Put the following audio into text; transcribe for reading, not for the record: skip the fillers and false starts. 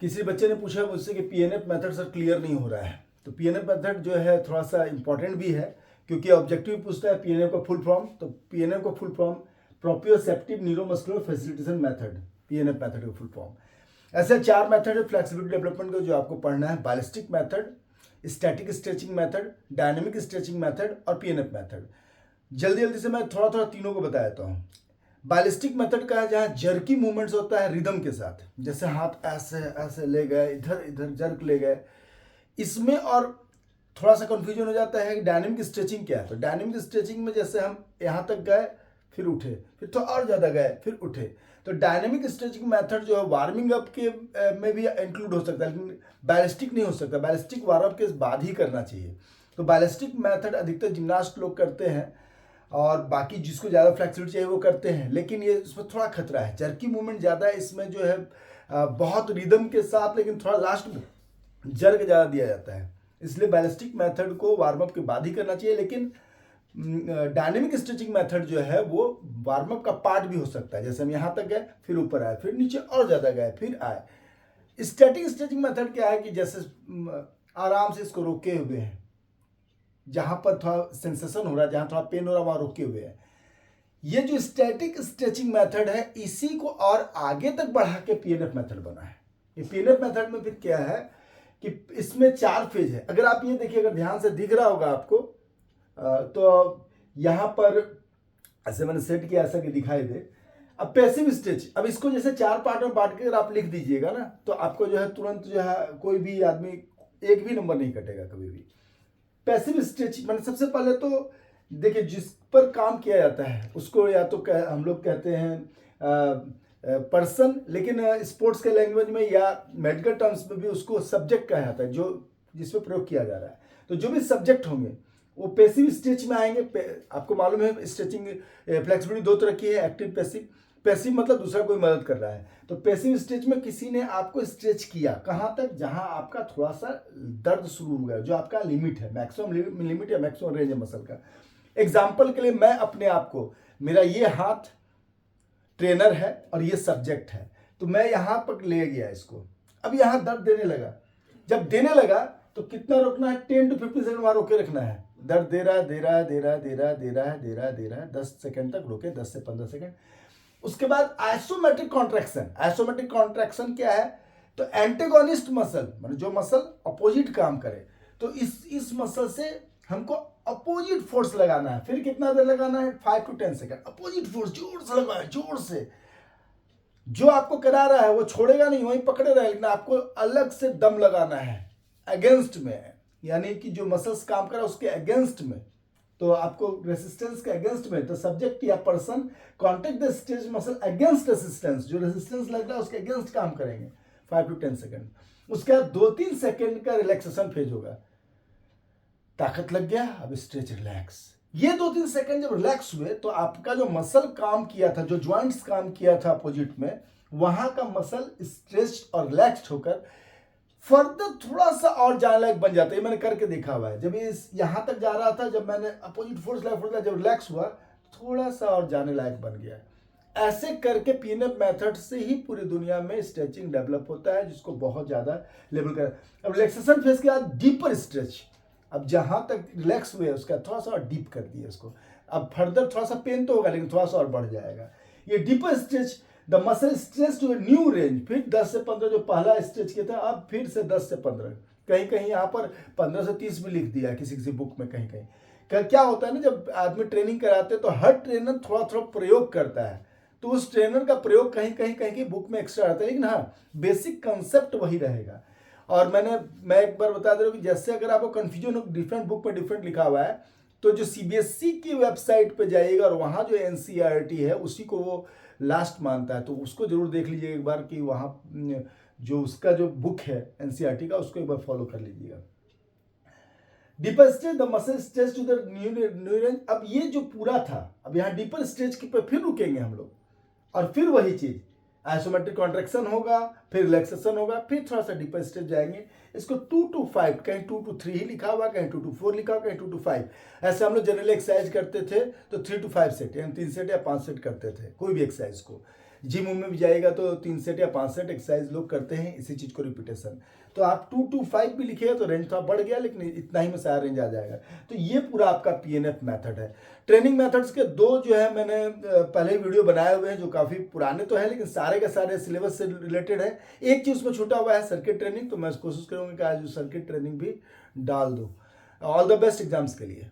किसी बच्चे ने पूछा मुझसे कि पीएनएफ मेथड सर क्लियर नहीं हो रहा है। तो पीएनएफ मेथड जो है थोड़ा सा इंपॉर्टेंट भी है, क्योंकि ऑब्जेक्टिव पूछता है पीएनएफ का फुल फॉर्म। तो पीएनएफ का full form proprioceptive neuromuscular facilitation method, PNF method का फुल फॉर्म। ऐसे 4 मेथड है फ्लेक्सिबिलिटी डेवलपमेंट का जो आपको पढ़ना है: ballistic method, static stretching method, dynamic stretching method और पीएनएफ मेथड। जल्दी जल्दी से मैं थोड़ा थोड़ा तीनों को बता देता हूँ। बैलिस्टिक मेथड का है जहाँ जर्की मूवमेंट्स होता है रिदम के साथ, जैसे हाथ ऐसे ऐसे ले गए, इधर इधर जर्क ले गए इसमें। और थोड़ा सा कंफ्यूजन हो जाता है कि डायनेमिक स्ट्रेचिंग क्या है। तो डायनेमिक स्ट्रेचिंग में जैसे हम यहाँ तक गए फिर उठे, फिर तो और ज़्यादा गए फिर उठे। तो डायनेमिक स्ट्रेचिंग मेथड जो है वार्मिंग अप के में भी इंक्लूड हो सकता है, लेकिन बैलिस्टिक नहीं हो सकता। बैलिस्टिक वार्म अप के बाद ही करना चाहिए। तो बैलिस्टिक मेथड अधिकतर जिम्नास्ट लोग करते हैं और बाकी जिसको ज़्यादा फ्लेक्सिबिलिटी चाहिए वो करते हैं, लेकिन ये इसमें थोड़ा खतरा है, जर्की मूवमेंट ज़्यादा है इसमें जो है, बहुत रिदम के साथ, लेकिन थोड़ा लास्ट में जर्क ज़्यादा दिया जाता है। इसलिए बैलिस्टिक मेथड को वार्म अप के बाद ही करना चाहिए। लेकिन डायनेमिक स्ट्रेचिंग मेथड जो है वो वार्म अप का पार्ट भी हो सकता है, जैसे हम यहाँ तक गए फिर ऊपर आए, फिर नीचे और ज़्यादा गए फिर आए। स्टैटिक स्ट्रेचिंग मेथड क्या है कि जैसे आराम से इसको रोके हुए हैं, जहाँ पर थोड़ा सेंसेशन हो रहा है, जहाँ थोड़ा पेन हो रहा है वहाँ रुके हुए हैं। ये जो स्टैटिक स्ट्रेचिंग मेथड है इसी को और आगे तक बढ़ा के पीएनएफ मेथड बना है। ये पीएनएफ मेथड में फिर क्या है कि इसमें 4 फेज है। अगर आप ये देखिए, अगर ध्यान से दिख रहा होगा आपको, तो यहाँ पर ऐसे मैंने सेट किया ऐसा कि दिखाई दे। अब पैसिव स्ट्रेच, अब इसको जैसे 4 पार्ट में बांट के अगर आप लिख दीजिएगा ना, तो आपको जो है तुरंत जो है कोई भी आदमी एक भी नंबर नहीं कटेगा कभी भी। पैसिव स्ट्रेच मतलब सबसे पहले तो देखिए, जिस पर काम किया जाता है उसको या तो हम लोग कहते हैं पर्सन, लेकिन स्पोर्ट्स के लैंग्वेज में या मेडिकल टर्म्स में भी उसको सब्जेक्ट कहा जाता है, जो जिसमें प्रयोग किया जा रहा है। तो जो भी सब्जेक्ट होंगे वो पैसिव स्ट्रेच में आएंगे। आपको मालूम है स्ट्रेचिंग फ्लेक्सिबिलिटी 2 तरह की है, एक्टिव पैसिव। पैसिव मतलब दूसरा कोई मदद कर रहा है। तो पैसिव स्ट्रेच में किसी ने आपको स्ट्रेच किया कहाँ तक, जहां आपका थोड़ा सा दर्द शुरू हो गया, जो आपका लिमिट है, मैक्सिमम लिमिट या मैक्सिमम रेंज है मसल का। एग्जाम्पल के लिए मैं अपने आप को, मेरा ये हाथ ट्रेनर है और ये सब्जेक्ट है, तो मैं यहाँ पर ले गया इसको, अब यहाँ दर्द देने लगा। जब देने लगा तो कितना रोकना है, 10 to 15 सेकंड वहां रोके रखना है। दर्द दे रहा है, दे रहा है, दे रहा है, दे रहा है, दे रहा है, दे रहा है, दे रहा है, 10 सेकंड तक रोके, 10 से 15 सेकंड। उसके बाद आइसोमेट्रिक कॉन्ट्रैक्शन। आइसोमेट्रिक कॉन्ट्रैक्शन क्या है, तो एंटेगोनिस्ट मसल, मतलब जो मसल अपोजिट काम करे, तो इस मसल से हमको अपोजिट फोर्स लगाना है। फिर कितना देर लगाना है, 5 to 10 सेकंड अपोजिट फोर्स जोर से लगाए, जोर से। जो आपको करा रहा है वो छोड़ेगा नहीं, वहीं पकड़े रहे, लेकिन आपको अलग से दम लगाना है अगेंस्ट में, यानी कि जो मसल्स काम कर रहा है उसके अगेंस्ट में। तो आपको रेसिस्टेंस के अगेंस्ट में, तो सब्जेक्ट या person contact the stretch muscle against resistance, जो रेसिस्टेंस लग रहा है उसके अगेंस्ट काम करेंगे 5 to 10 सेकंड। उसके बाद 2-3 सेकंड का रिलैक्सेशन फेज होगा। ताकत लग गया, अब स्ट्रेच रिलैक्स। ये 2-3 सेकंड जब रिलैक्स हुए तो आपका जो मसल काम किया था, जो ज्वाइंट्स काम किया था अपोजिट में, वहां का मसल स्ट्रेच और रिलैक्स्ड होकर फर्दर थोड़ा सा और जाने लायक बन जाता है। ये मैंने करके देखा हुआ है। जब ये यहाँ तक जा रहा था, जब मैंने अपोजिट फोर्स जब रिलैक्स हुआ थोड़ा सा और जाने लायक बन गया। ऐसे करके पीएनएफ मेथड से ही पूरी दुनिया में स्ट्रेचिंग डेवलप होता है, जिसको बहुत ज़्यादा लेवल कर। अब रिलैक्सेशन फेज के बाद डीपर स्ट्रेच, अब जहाँ तक रिलैक्स हुए उसका थोड़ा सा और डीप कर दिया इसको। अब फर्दर थोड़ा सा पेन तो होगा, लेकिन थोड़ा सा और बढ़ जाएगा। ये deeper stretch, the muscle stretch to new range. फिर 10 से 15 जो पहला स्ट्रेच किया था, अब फिर से 10 से 15, कहीं कहीं यहाँ पर 15 से 30 भी लिख दिया किसी किसी बुक में, कहीं कहीं। क्या होता है ना, जब आदमी ट्रेनिंग कराते हैं तो हर ट्रेनर थोड़ा थोड़ा प्रयोग करता है, तो उस ट्रेनर का प्रयोग कहीं कहीं कहीं की बुक में एक्स्ट्रा आता है, लेकिन हाँ बेसिक कंसेप्ट वही रहेगा। और मैं एक बार बता दे रहा हूँ कि जैसे अगर आपको कन्फ्यूजन हो, डिफरेंट बुक में डिफरेंट लिखा हुआ है, तो जो सीबीएसई की वेबसाइट पे जाइएगा और वहाँ जो एनसीईआरटी है उसी को वो लास्ट मानता है, तो उसको जरूर देख लीजिएगा एक बार कि वहाँ जो उसका जो बुक है एनसीईआरटी का, उसको एक बार फॉलो कर लीजिएगा। Deeper stretch the muscle stretch to the new range. अब ये जो पूरा था, अब यहाँ डीपर स्ट्रेच के पे फिर रुकेंगे हम लोग, और फिर वही चीज आइसोमेट्रिक कॉन्ट्रैक्शन होगा, फिर रिलैक्सेशन होगा, फिर थोड़ा सा डीपर स्टेज जाएंगे। इसको 2 to 5, कहीं 2 to 3 ही लिखा हुआ, कहीं 2 to 4 लिखा हुआ, कहीं 2 to 5। ऐसे हम लोग जनरली एक्सरसाइज करते थे तो 3 to 5 सेट, यानी 3 सेट या 5 सेट करते थे कोई भी एक्सरसाइज को। जिम में भी जाएगा तो 3 सेट या 5 सेट एक्सरसाइज लोग करते हैं इसी चीज़ को रिपीटेशन। तो आप 2 to 5 भी लिखिएगा तो रेंज थोड़ा बढ़ गया, लेकिन इतना ही में सारा रेंज आ जाएगा। तो ये पूरा आपका पीएनएफ मेथड है। ट्रेनिंग मेथड्स के 2 जो है मैंने पहले वीडियो बनाए हुए हैं, जो काफ़ी पुराने तो हैं लेकिन सारे के सारे सिलेबस से रिलेटेड है। एक चीज़ उसमें छूटा हुआ है सर्किट ट्रेनिंग, तो मैं कोशिश करूँगा कि आज सर्किट ट्रेनिंग भी डाल दूँ। ऑल द बेस्ट एग्जाम्स के लिए।